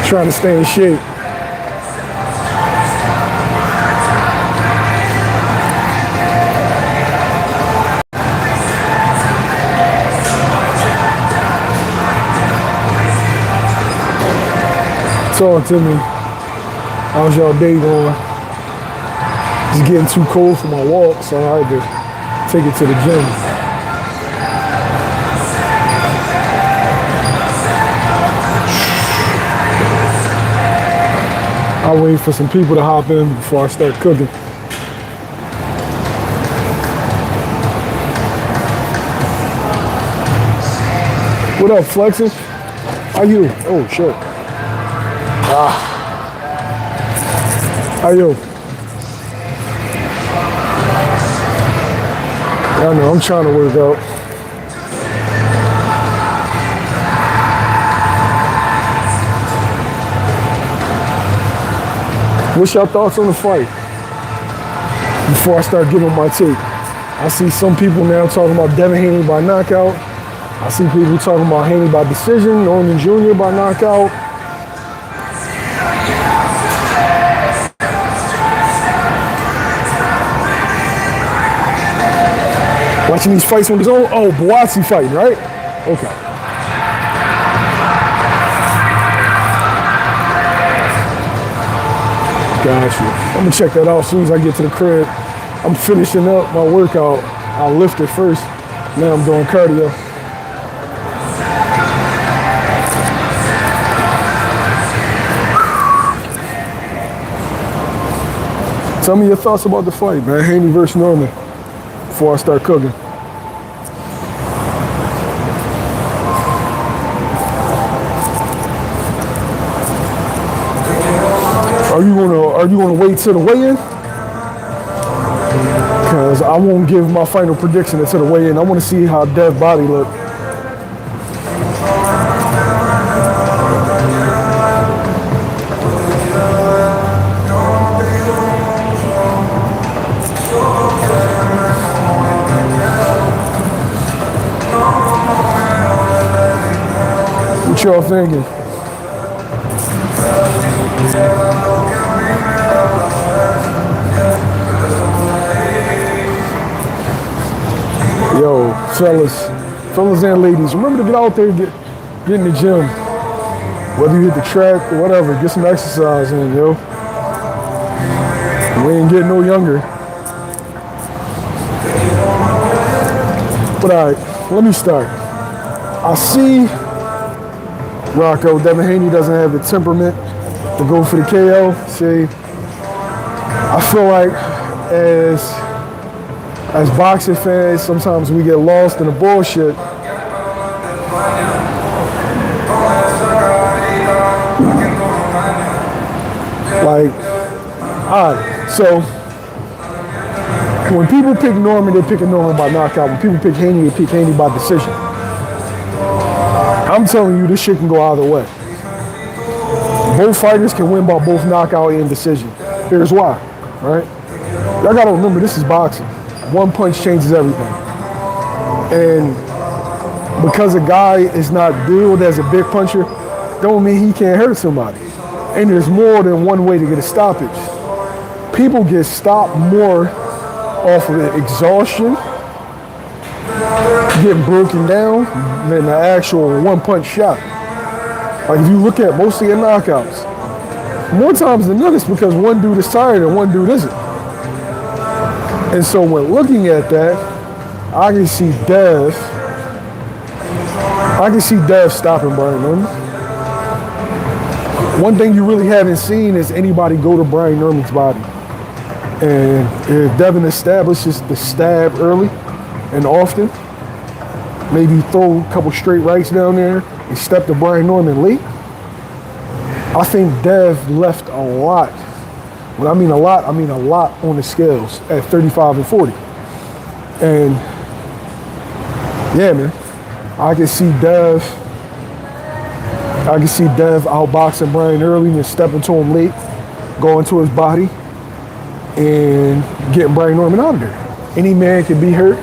Trying to stay in shape. Talk to me. How's y'all day going? It's getting too cold for my walk, so I had to take it to the gym. I'll wait for some people to hop in before I start cooking. What up, Flexing? How you? Oh, shit. How you? I know, I'm trying to work out. What's your thoughts on the fight? Before I start giving my take. I see some people now talking about Devin Haney by knockout. I see people talking about Haney by decision, Norman Jr. by knockout. Watching these fights on his own. Oh, Boazzi fighting, right? Okay. Got you. I'm gonna check that out as soon as I get to the crib. I'm finishing up my workout. I'll lift it first. Now I'm doing cardio. Tell me your thoughts about the fight, man. Haney versus Norman. Before I start cooking. Are you gonna wait till the weigh-in? Because I won't give my final prediction until the weigh-in. I want to see how Dev's body look. What y'all thinking? Yo, fellas and ladies, remember to get out there and get in the gym. Whether you hit the track or whatever, get some exercise in, yo. We ain't getting no younger. But all right, let me start. I see Rocco, Devin Haney doesn't have the temperament to go for the KO. See, I feel like as boxing fans, sometimes we get lost in the bullshit. Like, all right, so when people pick Norman, they pick a Norman by knockout. When people pick Haney, they pick Haney by decision. I'm telling you, this shit can go either way. Both fighters can win by both knockout and decision. Here's why, right? Y'all gotta remember, this is boxing. One punch changes everything. And because a guy is not billed as a big puncher, don't mean he can't hurt somebody. And there's more than one way to get a stoppage. People get stopped more off of exhaustion, getting broken down, than the actual one-punch shot. Like if you look at most of your knockouts, more times than not, it's because one dude is tired and one dude isn't. And so when looking at that, I can see Dev stopping Brian Norman. One thing you really haven't seen is anybody go to Brian Norman's body. And if Devin establishes the stab early and often, maybe throw a couple straight rights down there and step to Brian Norman late, I think Dev left a lot. When I mean a lot on the scales at 35 and 40. And yeah, man, I can see Dev outboxing Brian early and stepping to him late, going to his body, and getting Brian Norman out of there. Any man can be hurt.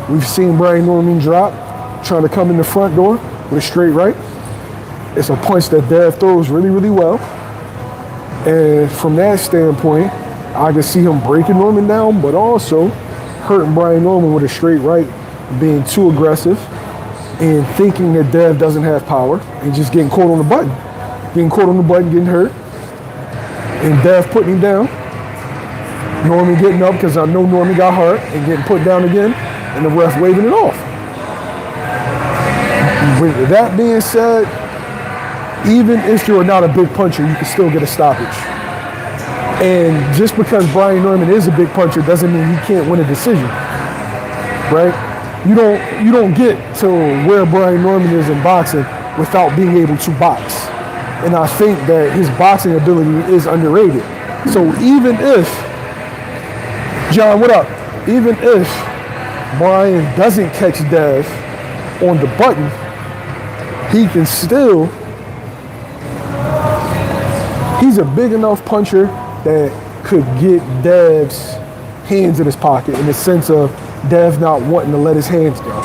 We've seen Brian Norman drop, trying to come in the front door with a straight right. It's a punch that Dev throws really, really well. And from that standpoint, I can see him breaking Norman down, but also hurting Brian Norman with a straight right, being too aggressive and thinking that Dev doesn't have power and just getting caught on the button. Getting caught on the button, getting hurt. And Dev putting him down. Norman getting up because I know Norman got hurt and getting put down again, and the ref waving it off. With that being said, even if you're not a big puncher, you can still get a stoppage. And just because Brian Norman is a big puncher doesn't mean he can't win a decision, right? You don't get to where Brian Norman is in boxing without being able to box. And I think that his boxing ability is underrated. So even if, John, what up? Even if Brian doesn't catch Dev on the button, he can still, he's a big enough puncher that could get Dev's hands in his pocket in the sense of Dev not wanting to let his hands go.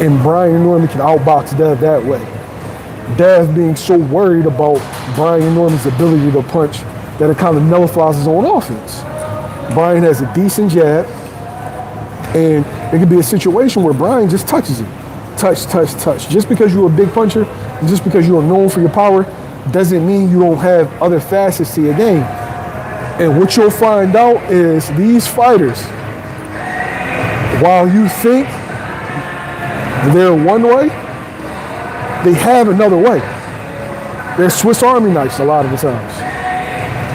And Brian Norman can outbox Dev that way. Dev being so worried about Brian Norman's ability to punch that it kind of nullifies his own offense. Brian has a decent jab, and it could be a situation where Brian just touches him. Touch, touch, touch. Just because you're a big puncher, and just because you are known for your power, doesn't mean you don't have other facets to your game. And what you'll find out is these fighters, while you think they're one way, they have another way. They're Swiss Army knives a lot of the times.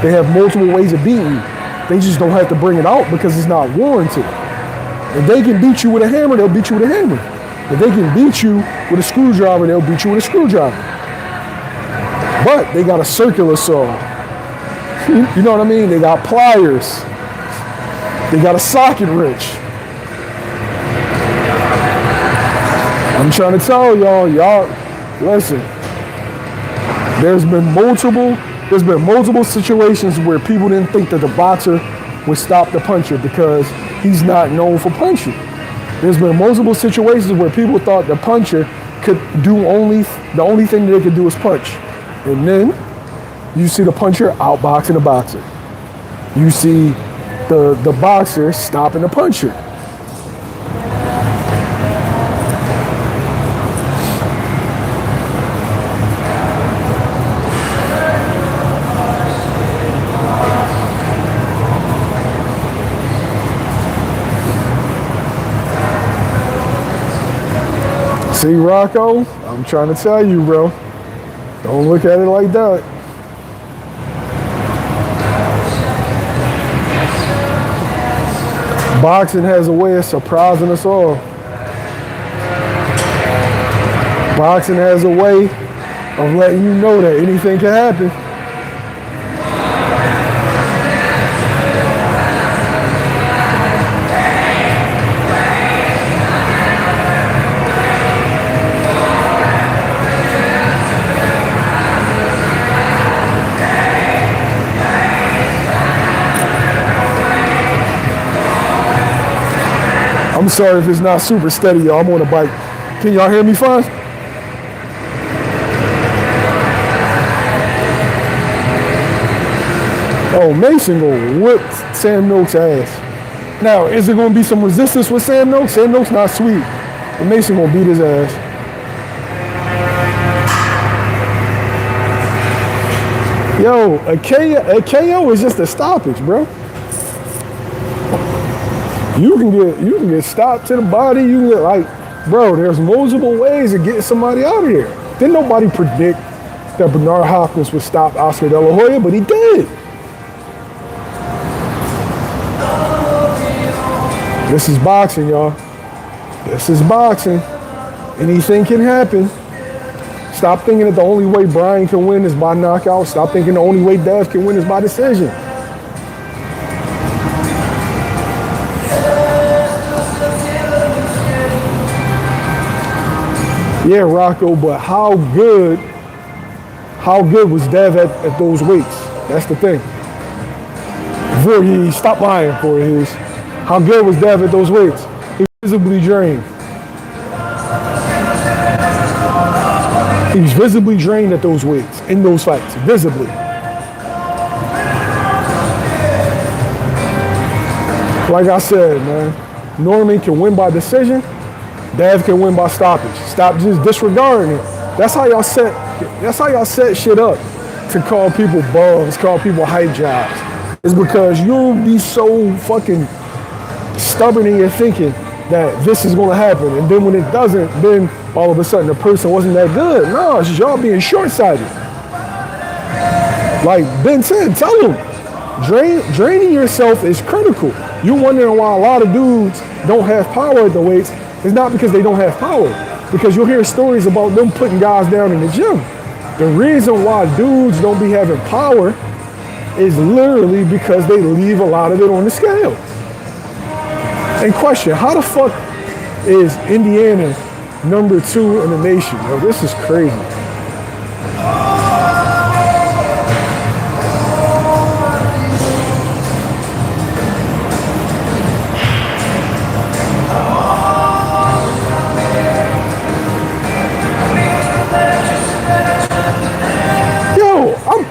They have multiple ways of beating you. They just don't have to bring it out because it's not warranted. If they can beat you with a hammer, they'll beat you with a hammer. If they can beat you with a screwdriver, they'll beat you with a screwdriver. But they got a circular saw. You know what I mean? They got pliers. They got a socket wrench. I'm trying to tell y'all, listen. There's been multiple situations where people didn't think that the boxer would stop the puncher because he's not known for punching. There's been multiple situations where people thought the puncher could do the only thing that they could do is punch. And then you see the puncher outboxing the boxer. You see the boxer stopping the puncher. See, Rocco, I'm trying to tell you, bro. Don't look at it like that. Boxing has a way of surprising us all. Boxing has a way of letting you know that anything can happen. I'm sorry if it's not super steady, y'all. I'm on a bike. Can y'all hear me fine? Oh, Mason gonna whip Sam Noakes' ass. Now, is there gonna be some resistance with Sam Noakes? Sam Noakes not sweet, but Mason gonna beat his ass. Yo, a KO is just a stoppage, bro. You can get stopped to the body. You can get bro, there's multiple ways of getting somebody out of here. Didn't nobody predict that Bernard Hopkins would stop Oscar De La Hoya, but he did. This is boxing, y'all. This is boxing. Anything can happen. Stop thinking that the only way Brian can win is by knockout. Stop thinking the only way Dev can win is by decision. Yeah, Rocco, but how good was Dev at those weights? That's the thing. Before he stopped lying for his, how good was Dev at those weights? He was visibly drained. He's visibly drained at those weights, in those fights, visibly. Like I said, man, Norman can win by decision. Dev can win by stoppage. Stop just disregarding it. That's how y'all set shit up to call people bums, call people hype jobs. It's because you'll be so fucking stubborn in your thinking that this is gonna happen. And then when it doesn't, then all of a sudden the person wasn't that good. No, it's just y'all being short-sighted. Like Ben said, tell them, draining yourself is critical. You're wondering why a lot of dudes don't have power at the weights. It's not because they don't have power. Because you'll hear stories about them putting guys down in the gym. The reason why dudes don't be having power is literally because they leave a lot of it on the scale. And question, how the fuck is Indiana number 2 in the nation? Yo, this is crazy.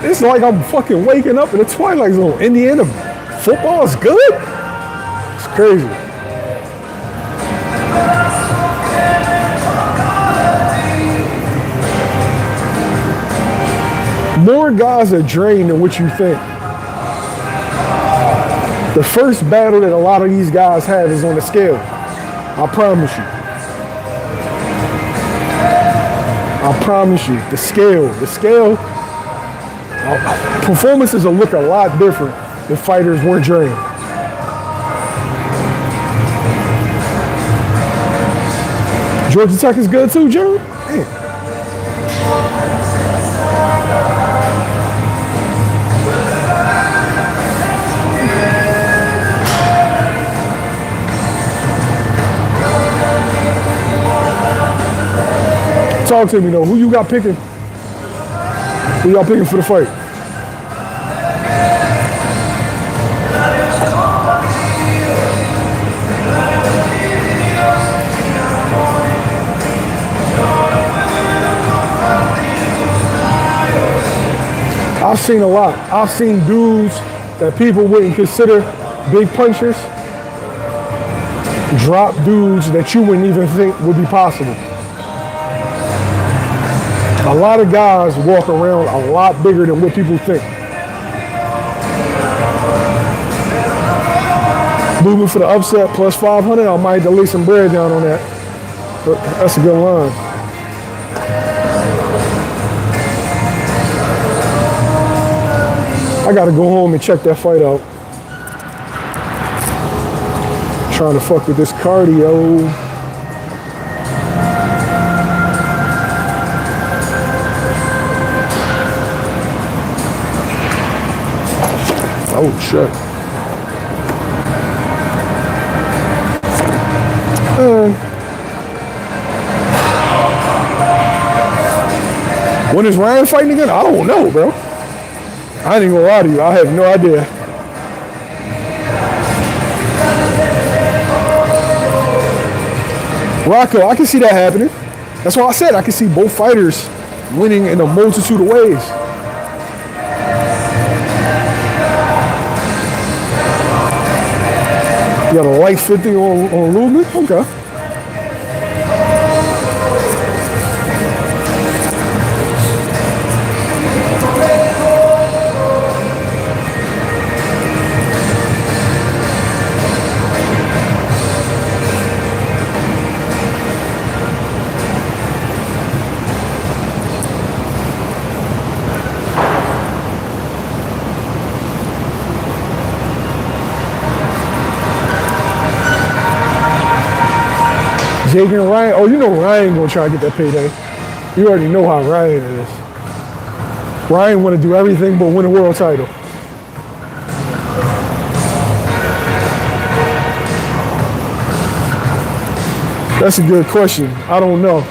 It's like I'm fucking waking up in the Twilight Zone. Indiana football is good? It's crazy. More guys are drained than what you think. The first battle that a lot of these guys have is on the scale. I promise you. I promise you. The scale. Performances will look a lot different if fighters weren't drained. Georgia Tech is good too, John? Damn. Talk to me though. Who you got picking? Who y'all picking for the fight? I've seen a lot. I've seen dudes that people wouldn't consider big punchers drop dudes that you wouldn't even think would be possible. A lot of guys walk around a lot bigger than what people think. Moving for the upset plus 500, I might have to lay some bread down on that. But that's a good line. I gotta go home and check that fight out. Trying to fuck with this cardio. Oh shit. When is Ryan fighting again? I don't know, bro. I ain't gonna lie to you. I have no idea. Rocco, I can see that happening. That's why I said I can see both fighters winning in a multitude of ways. You got a light 50 on Lubman? Okay. Jake and Ryan, oh, you know Ryan gonna try to get that payday. You already know how Ryan is. Ryan want to do everything but win a world title. That's a good question. I don't know.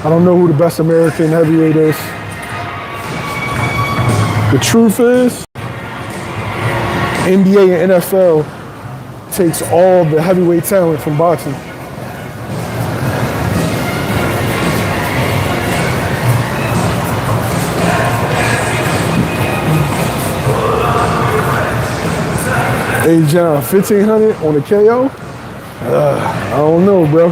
I don't know who the best American heavyweight is. The truth is, NBA and NFL takes all the heavyweight talent from boxing. Hey, John, 1,500 on the KO? I don't know, bro.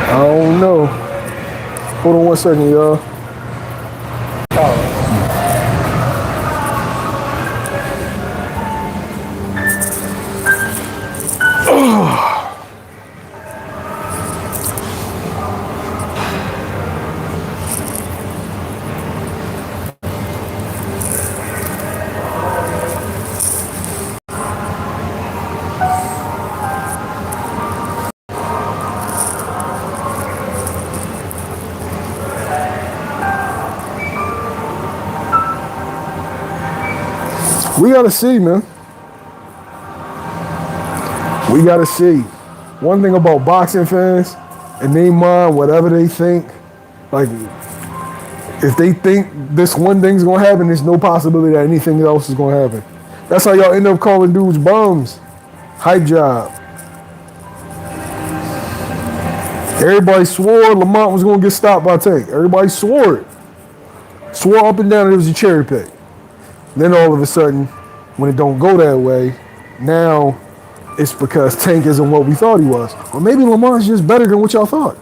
I don't know. Hold on 1 second, y'all. We gotta see, man. We gotta see. One thing about boxing fans, and they mind whatever they think. Like, if they think this one thing's gonna happen, there's no possibility that anything else is gonna happen. That's how y'all end up calling dudes bums. Hype job. Everybody swore Lamont was gonna get stopped by Tank. Everybody swore it. Swore up and down it was a cherry pick. Then all of a sudden, when it don't go that way, now it's because Tank isn't what we thought he was. Or maybe Lamont's just better than what y'all thought.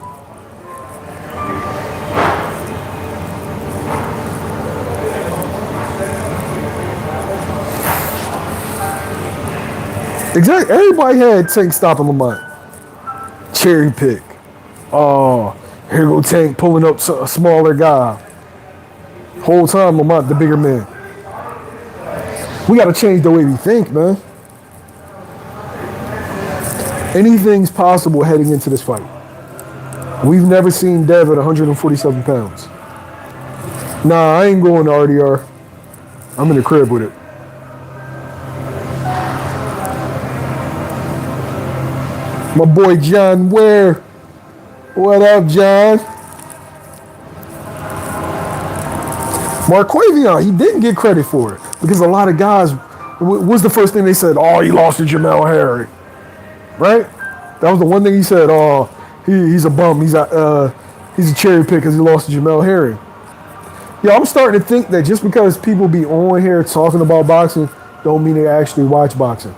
Exactly. Everybody had Tank stopping Lamont. Cherry pick. Oh, here go Tank pulling up a smaller guy. Whole time Lamont the bigger man. We got to change the way we think, man. Anything's possible heading into this fight. We've never seen Dev at 147 pounds. Nah, I ain't going to RDR. I'm in the crib with it. My boy John Ware. What up, John? Marquavion, he didn't get credit for it because a lot of guys, what's the first thing they said? Oh, he lost to Jamel Harry, right? That was the one thing he said. Oh, he's a bum. He's a cherry pick because he lost to Jamel Harry. Yeah, I'm starting to think that just because people be on here talking about boxing, don't mean they actually watch boxing.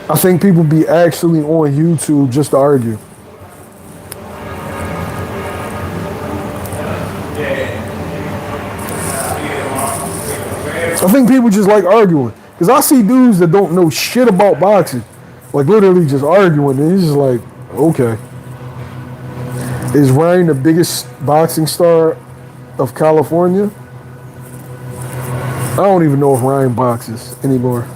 I think people be actually on YouTube just to argue. I think people just like arguing. Because I see dudes that don't know shit about boxing, like literally just arguing, and it's just like, okay. Is Ryan the biggest boxing star of California? I don't even know if Ryan boxes anymore.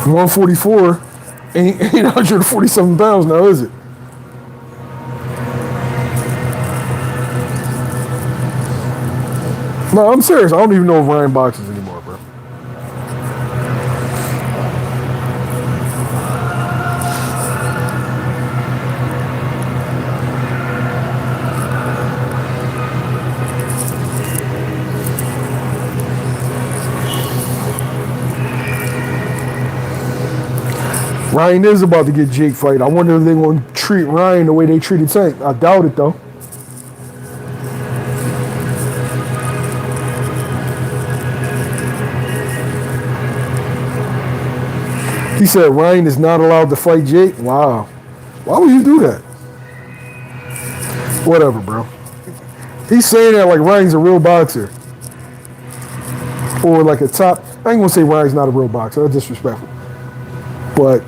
$144 ain't 147 pounds now, is it? No, I'm serious. I don't even know if Ryan boxes anymore, bro. Ryan is about to get Jake fight. I wonder if they're going to treat Ryan the way they treated Tank. I doubt it, though. He said Ryan is not allowed to fight Jake. Wow. Why would you do that? Whatever, bro. He's saying that like Ryan's a real boxer. Or like a top. I ain't going to say Ryan's not a real boxer. That's disrespectful. But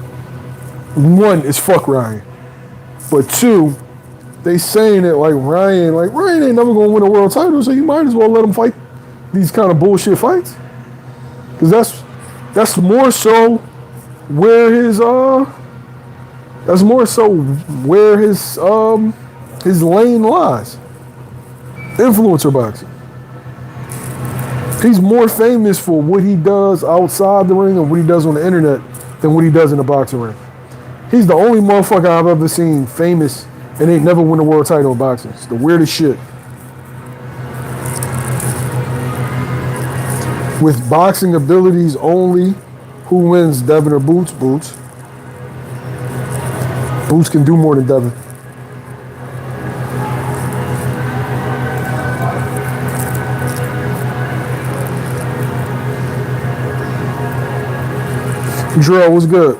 one is fuck Ryan. But two, they saying it like Ryan ain't never going to win a world title, so you might as well let him fight these kind of bullshit fights. Because that's more so where his his lane lies. Influencer boxing. He's more famous for what he does outside the ring and what he does on the internet than what he does in the boxing ring. He's the only motherfucker I've ever seen famous and ain't never won a world title in boxing. It's the weirdest shit. With boxing abilities only, who wins, Devin or Boots? Boots. Boots can do more than Devin. Drill, what's good?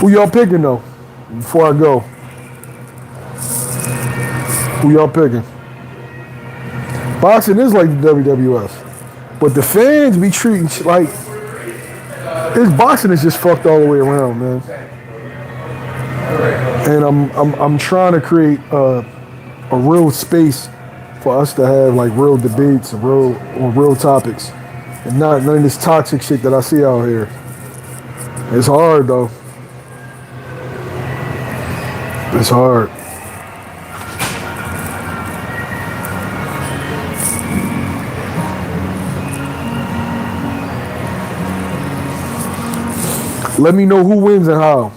Who y'all picking though? Before I go, who y'all picking? Boxing is like the WWF, but the fans be treating like this boxing is just fucked all the way around, man. And I'm trying to create a real space for us to have like real debates and real topics, and not none of this toxic shit that I see out here. It's hard though. It's hard. Let me know who wins and how.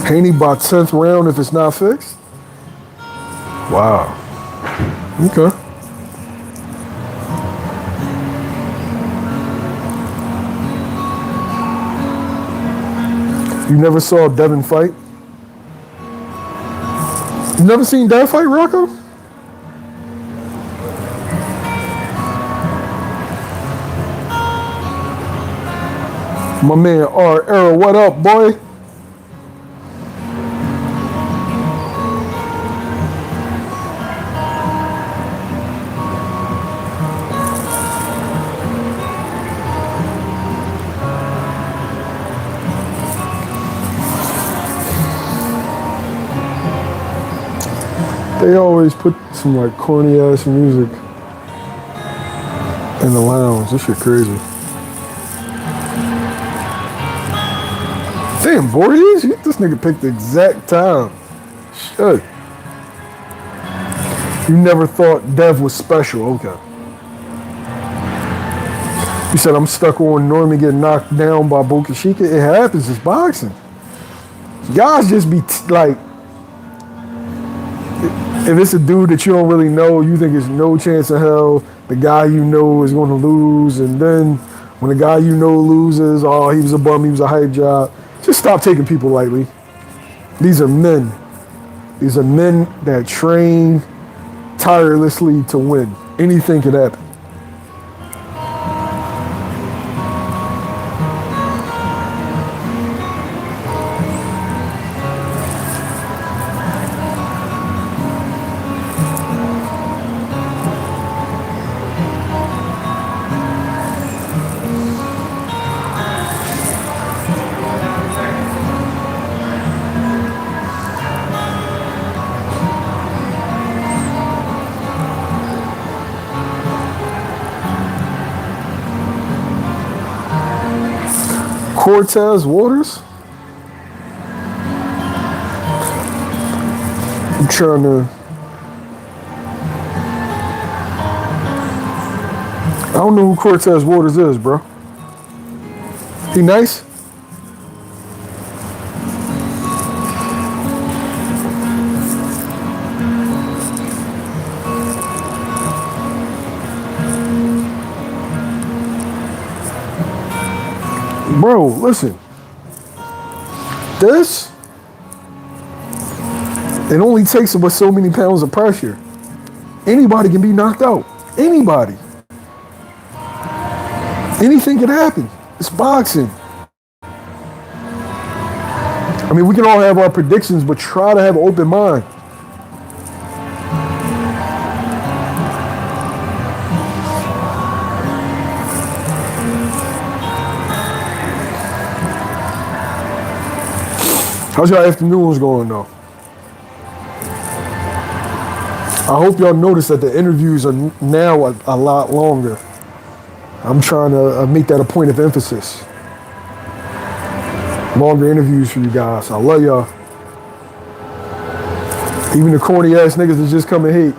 Haney by 10th round if it's not fixed? Wow. Okay. You never saw Devin fight? You never seen Dev fight, Rocco? My man R. Arrow, what up, boy? They always put some like corny ass music in the lounge. This shit crazy. Damn, Voorhees, this nigga picked the exact time. Shit. You never thought Dev was special. Okay. You said I'm stuck on Norman getting knocked down by Bukashika. It happens. It's boxing. Guys just be like, if it's a dude that you don't really know, you think there's no chance in hell the guy you know is going to lose, and then when the guy you know loses, oh, he was a bum, he was a hype job. Just stop taking people lightly. These are men. These are men that train tirelessly to win. Anything could happen. Cortez Waters? I'm trying to... I don't know who Cortez Waters is, bro. He nice? Bro, listen. This, it only takes but so many pounds of pressure. Anybody can be knocked out. Anybody. Anything can happen. It's boxing. I mean, we can all have our predictions, but try to have an open mind. How's your afternoons going though? I hope y'all notice that the interviews are now a lot longer. I'm trying to make that a point of emphasis. Longer interviews for you guys. I love y'all. Even the corny ass niggas that just come and hate.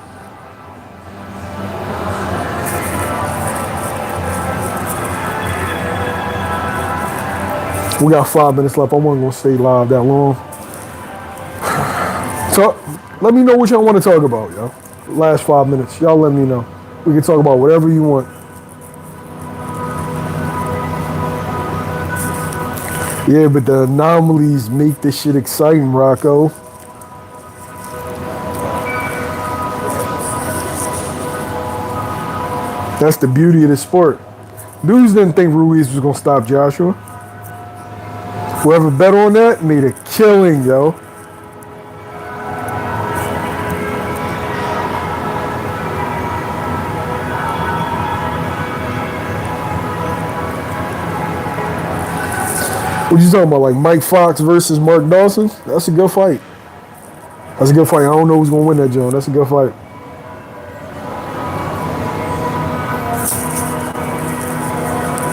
We got 5 minutes left. I wasn't gonna stay live that long. So let me know what y'all want to talk about, yo. Last 5 minutes. Y'all let me know. We can talk about whatever you want. Yeah, but the anomalies make this shit exciting, Rocco. That's the beauty of the sport. Dudes didn't think Ruiz was gonna stop Joshua. Whoever bet on that made a killing, yo. What you talking about, like Mike Fox versus Mark Dawson? That's a good fight. That's a good fight. I don't know who's gonna win that, John. That's a good fight.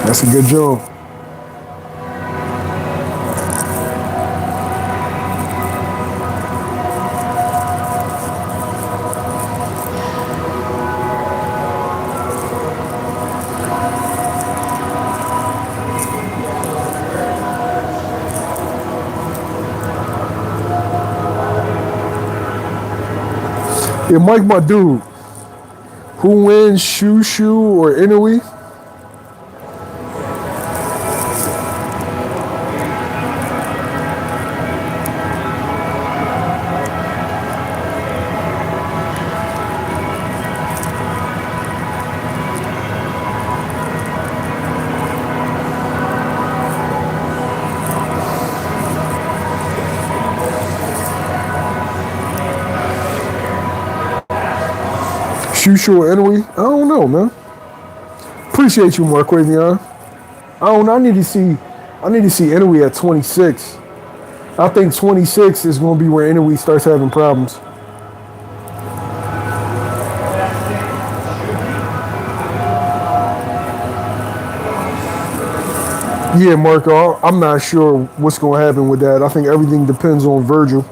That's a good job. Yeah, Mike, my dude. Who wins, Shushu or Inoue? Shushu or Inoue? I don't know, man. Appreciate you, Marquavion. I don't know. I need to see Inoue at 26. I think 26 is going to be where Inoue starts having problems. Yeah, Marco, I'm not sure what's going to happen with that. I think everything depends on Virgil.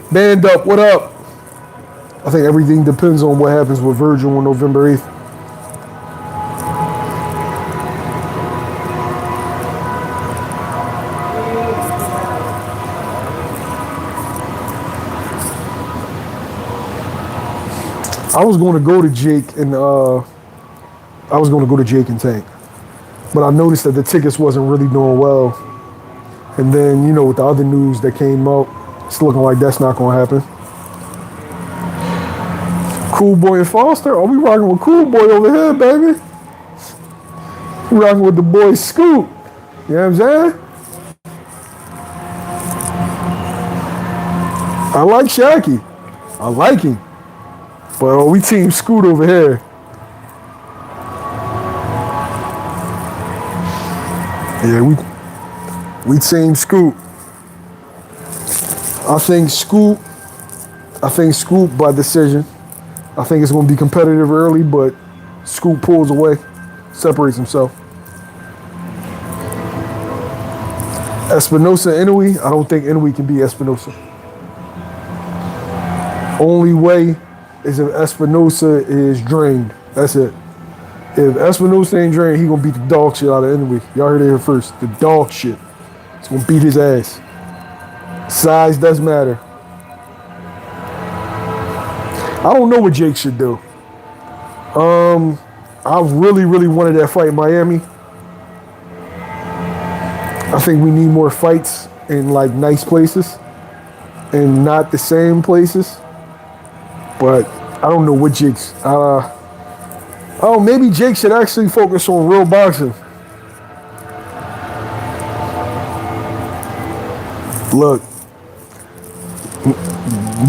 Band up, what up? I think everything depends on what happens with Virgil on November 8th. I was going to go to Jake and Tank, but I noticed that the tickets wasn't really doing well. And then, you know, with the other news that came out, it's looking like that's not going to happen. Cool Boy and Foster? Oh, we rocking with Cool Boy over here, baby. We rocking with the boy Scoop. You know what I'm saying? I like Shaggy. I like him. But we team Scoot over here. Yeah, we team Scoot. I think Scoop by decision. I think it's going to be competitive early, but Scoop pulls away, separates himself. Espinosa Inoue, I don't think Inoue can beat Espinosa. Only way is if Espinosa is drained. That's it. If Espinosa ain't drained, he gonna beat the dog shit out of Inoue. Y'all heard it here first. The dog shit. It's gonna beat his ass. Size does matter. I don't know what Jake should do. I really, really wanted that fight in Miami. I think we need more fights in like nice places and not the same places. But I don't know what Jake's. Maybe Jake should actually focus on real boxing. Look,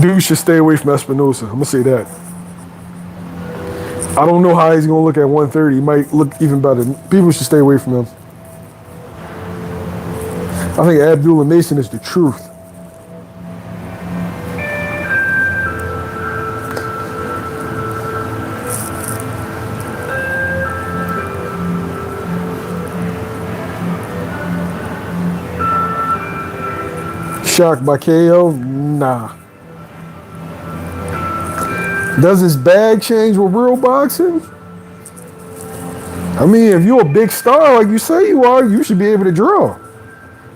dude should stay away from Espinosa. I'm gonna say that. I don't know how he's gonna look at 130. He might look even better. People should stay away from him. I think Abdullah Mason is the truth. shocked by KO? Nah. Does his bag change with real boxing? I mean, if you're a big star like you say you are, you should be able to draw.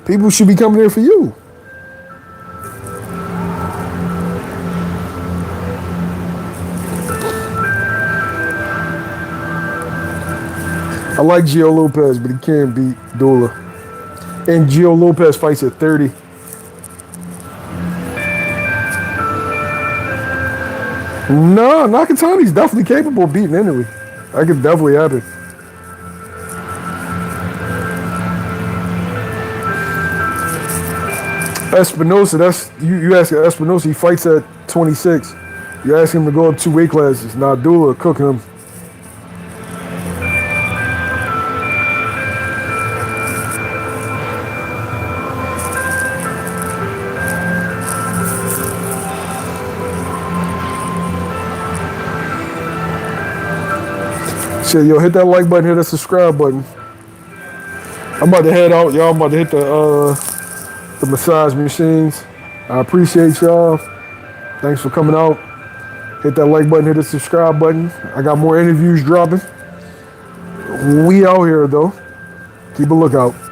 People should be coming there for you. I like Gio Lopez, but he can't beat Dula. And Gio Lopez fights at 30. No, Nakatani's definitely capable of beating Italy. That could definitely happen. Espinosa, that's you ask Espinosa, he fights at 26. You ask him to go up 2 weight classes. Now Dula cooking him. Shit, yo, hit that like button, hit that subscribe button. I'm about to head out, y'all. I'm about to hit the massage machines. I appreciate y'all. Thanks for coming out. Hit that like button, hit the subscribe button. I got more interviews dropping. We out here though. Keep a lookout.